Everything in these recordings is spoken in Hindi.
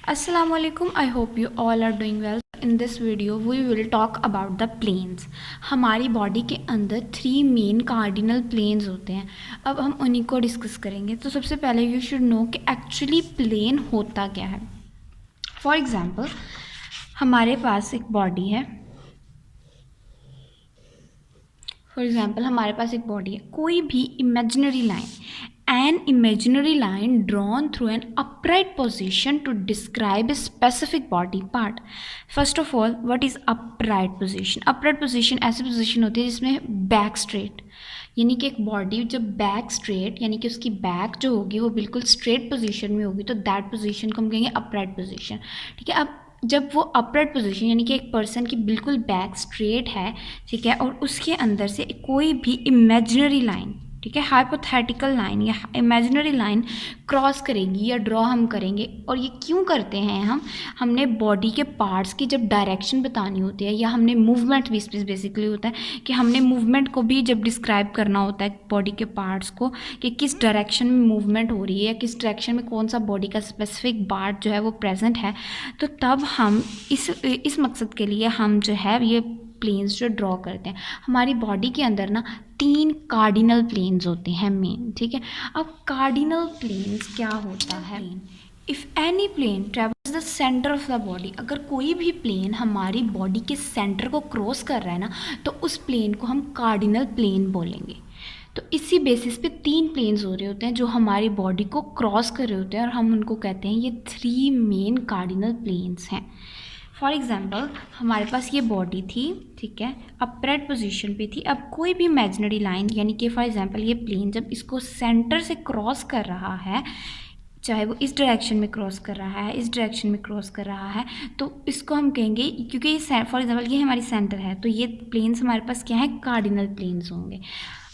Assalamu alaikum. I hope you all are doing well. In this video we will talk about the planes. हमारी बॉडी के अंदर 3 मेन कार्डिनल प्लेन्स होते हैं. अब हम उन्हीं को डिस्कस करेंगे. तो सबसे पहले यू शुड नो कि एक्चुअली प्लेन होता क्या है. फॉर एग्जाम्पल हमारे पास एक बॉडी है. कोई भी imaginary line, an imaginary line drawn through an upright position to describe a specific body part. First of all, what is upright position? Upright position ऐसी पोजीशन होती है जिसमें बैक स्ट्रेट, यानी कि एक बॉडी जब बैक स्ट्रेट यानी कि उसकी बैक जो होगी वो बिल्कुल स्ट्रेट पोजीशन में होगी, तो दैट पोजीशन को हम कहेंगे अपराइट पोजीशन. ठीक है. अब जब वो अपराइट पोजीशन यानी कि एक पर्सन की बिल्कुल बैक स्ट्रेट है, ठीक है, और उसके अंदर से कोई भी इमेजिनरी लाइन, ठीक है, हाइपोथेटिकल लाइन या इमेजिनरी लाइन क्रॉस करेगी या ड्रॉ हम करेंगे. और ये क्यों करते हैं हमने बॉडी के पार्ट्स की जब डायरेक्शन बतानी होती है या हमने मूवमेंट भी बेसिकली होता है कि हमने मूवमेंट को भी जब डिस्क्राइब करना होता है बॉडी के पार्ट्स को कि किस डायरेक्शन में मूवमेंट हो रही है या किस डायरेक्शन में कौन सा बॉडी का स्पेसिफिक पार्ट जो है वो प्रेजेंट है, तो तब हम इस मकसद के लिए हम जो है ये प्लेन्स जो ड्रॉ करते हैं. हमारी बॉडी के अंदर ना 3 कार्डिनल प्लेन्स होते हैं मेन. ठीक है. अब कार्डिनल प्लेन्स क्या होता है? If any plane travels the centre of the body, अगर कोई भी प्लेन हमारी बॉडी के सेंटर को क्रॉस कर रहा है ना, तो उस प्लेन को हम कार्डिनल प्लेन बोलेंगे. तो इसी बेसिस पे 3 प्लेन्स हो रहे होते हैं जो हमारी बॉडी को क्रॉस कर रहे होते हैं और हम उनको कहते हैं ये 3 मेन कार्डिनल प्लेन्स हैं. फॉर एग्ज़ाम्पल हमारे पास ये बॉडी थी, ठीक है, अपराइट पोजीशन पे थी. अब कोई भी इमेजिनरी लाइन यानी कि फॉर एग्ज़ाम्पल ये प्लेन जब इसको सेंटर से क्रॉस कर रहा है, चाहे वो इस डायरेक्शन में क्रॉस कर रहा है, इस डायरेक्शन में क्रॉस कर रहा है, तो इसको हम कहेंगे, क्योंकि ये फॉर एग्ज़ाम्पल ये हमारी सेंटर है, तो ये प्लेन्स हमारे पास क्या है? कार्डिनल प्लेन्स होंगे.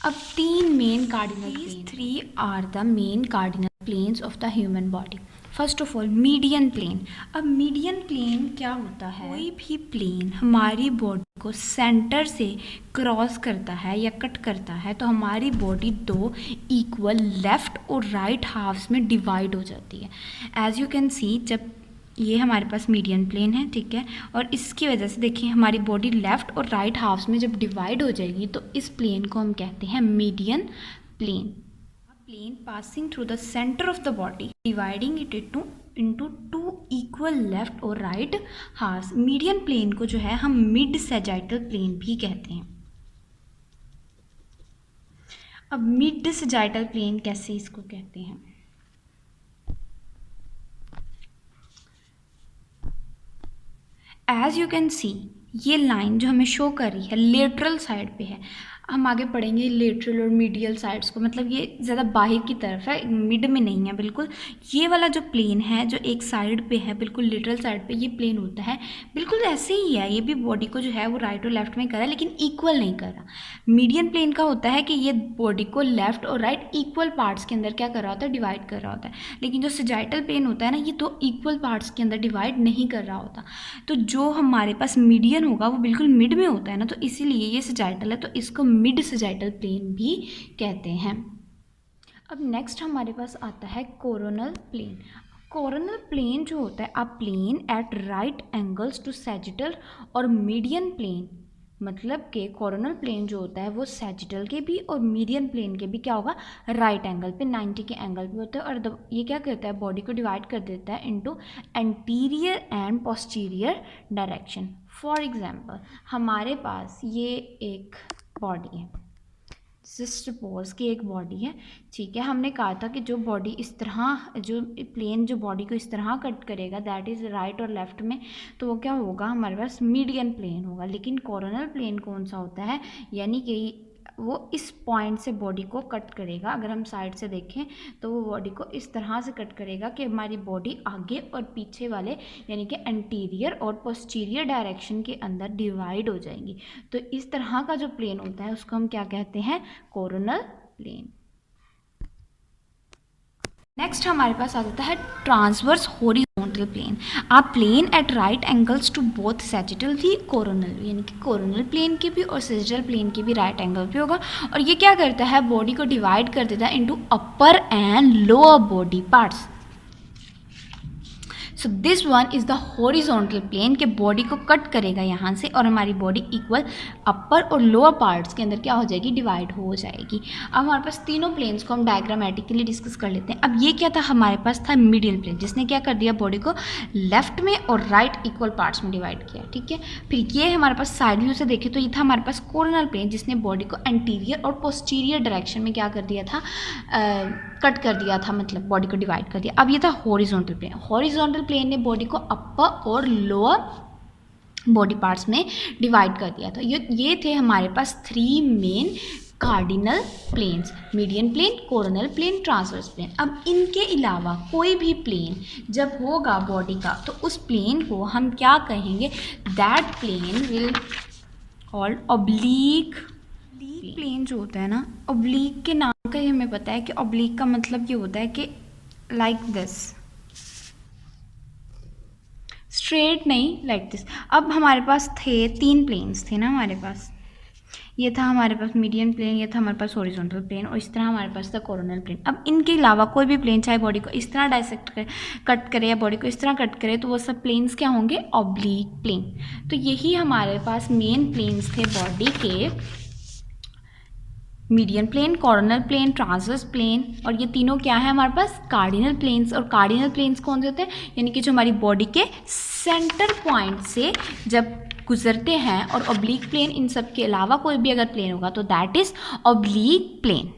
अब 3 main cardinal planes, 3 are the main cardinal planes of the human body. First of all median plane. अब मीडियन प्लेन क्या होता है? कोई भी प्लेन हमारी बॉडी को सेंटर से क्रॉस करता है या कट करता है तो हमारी बॉडी 2 इक्वल लेफ़्ट और राइट हाफ्स में डिवाइड हो जाती है. एज यू कैन सी, जब ये हमारे पास मीडियन प्लेन है, ठीक है, और इसकी वजह से देखिए हमारी बॉडी लेफ़्ट और राइट हाफ्स में जब डिवाइड हो जाएगी तो इस प्लेन को हम कहते हैं median plane. Plane passing through the center of the body, dividing it into 2 equal left और right halves. मीडियन प्लेन को जो है हम मिड सैजिटल प्लेन भी कहते हैं. अब मिड सैजिटल प्लेन कैसे इसको कहते हैं? एज यू कैन सी, ये लाइन जो हमें शो कर रही है लेटरल साइड पे है. हम आगे पढ़ेंगे लेटरल और मीडियल साइड्स को, मतलब ये ज़्यादा बाहर की तरफ है, मिड में नहीं है बिल्कुल. ये वाला जो प्लेन है जो एक साइड पे है बिल्कुल लेटरल साइड पे, ये प्लेन होता है बिल्कुल ऐसे ही है. ये भी बॉडी को जो है वो राइट और लेफ्ट में कर रहा है लेकिन इक्वल नहीं कर रहा. मीडियन प्लेन का होता है कि ये बॉडी को लेफ्ट और राइट इक्वल पार्ट्स के अंदर क्या कर रहा होता है? डिवाइड कर रहा होता है. लेकिन जो सैजिटल प्लेन होता है ना, ये 2 इक्वल पार्ट्स के अंदर डिवाइड नहीं कर रहा होता. तो जो हमारे पास मीडियन होगा वो बिल्कुल मिड में होता है ना, तो इसीलिए ये सैजिटल है, तो इसको मिड सैजिटल प्लेन भी कहते हैं. अब नेक्स्ट हमारे पास आता है कोरोनल प्लेन. कोरोनल प्लेन जो होता है, a plane at right angles to sagittal और मीडियन प्लेन, मतलब कि कोरोनल प्लेन जो होता है वो सैजिटल के भी और मीडियन प्लेन के भी क्या होगा? राइट एंगल पे, 90 के एंगल पे होता है. और ये क्या करता है? बॉडी को डिवाइड कर देता है into anterior and posterior direction. For example हमारे पास ये एक बॉडी है, सपोज कि एक बॉडी है, ठीक है. हमने कहा था कि जो बॉडी इस तरह, जो प्लेन जो बॉडी को इस तरह कट करेगा दैट इज़ राइट और लेफ्ट में, तो वो क्या होगा? हमारे पास मीडियन प्लेन होगा. लेकिन कोरोनल प्लेन कौन सा होता है? यानी कि वो इस पॉइंट से बॉडी को कट करेगा. अगर हम साइड से देखें तो वो बॉडी को इस तरह से कट करेगा कि हमारी बॉडी आगे और पीछे वाले यानी कि एंटीरियर और पोस्टीरियर डायरेक्शन के अंदर डिवाइड हो जाएंगी. तो इस तरह का जो प्लेन होता है उसको हम क्या कहते हैं? Coronal plane. नेक्स्ट हमारे पास आ जाता है transverse horizontal plane. A plane at right angles to both sagittal भी कोरोनल भी, यानी कि कोरोनल प्लेन के भी और सैजिटल प्लेन के भी राइट एंगल पे होगा. और ये क्या करता है? बॉडी को डिवाइड कर देता है into upper and lower body parts. So this one is the horizontal plane के बॉडी को कट करेगा यहाँ से और हमारी बॉडी इक्वल अपर और लोअर पार्ट्स के अंदर क्या हो जाएगी, डिवाइड हो जाएगी। अब हमारे पास तीनों प्लेन्स को हम डायग्रामेटिकली डिस्कस कर लेते हैं। अब ये क्या था, हमारे पास था मीडियन प्लेन जिसने क्या कर दिया, बॉडी को लेफ्ट में और राइट इक्वल पार्ट्स में डिवाइड किया, ठीक है। फिर ये हमारे पास साइड व्यू से देखें तो ये था हमारे पास कोरोनल प्लेन जिसने बॉडी को एंटीरियर और पोस्टीरियर डायरेक्शन में क्या कर दिया था, कट कर दिया था, मतलब बॉडी को डिवाइड कर दिया। अब ये था हॉरिजॉन्टल प्लेन। हॉरिजॉन्टल प्लेन ने बॉडी को अपर और लोअर बॉडी पार्ट्स में डिवाइड कर दिया था। ये थे हमारे पास 3 main cardinal planes, median plane, coronal plane, transverse plane. अब इनके अलावा कोई भी प्लेन जब होगा बॉडी का तो उस प्लेन को हम क्या कहेंगे, that plane will called oblique plane. जो होता है ना, ऑब्लीक के नाम का ही हमें पता है कि ऑब्लीक का मतलब ये होता है कि लाइक दिस, स्ट्रेट नहीं, लाइक दिस। अब हमारे पास थे 3 प्लेन्स थे ना हमारे पास, ये था हमारे पास मीडियन प्लेन, ये था हमारे पास हॉरिजॉन्टल प्लेन और इस तरह हमारे पास था कोरोनल प्लेन। अब इनके अलावा कोई भी प्लेन चाहे बॉडी को इस तरह डायसेक्ट करे, कट करे या बॉडी को इस तरह कट करे तो वो सब प्लेन्स क्या होंगे, ऑब्लीक प्लेन। तो यही हमारे पास मेन प्लेन्स थे बॉडी के, median plane, coronal plane, transverse plane, और ये तीनों क्या है हमारे पास, कार्डिनल प्लेन्स। और कार्डिनल प्लेन्स कौन से होते हैं, यानी कि जो हमारी बॉडी के सेंटर पॉइंट से जब गुजरते हैं। और ऑब्लीक प्लेन इन सब के अलावा कोई भी अगर प्लेन होगा तो दैट इज ऑब्लीक प्लेन।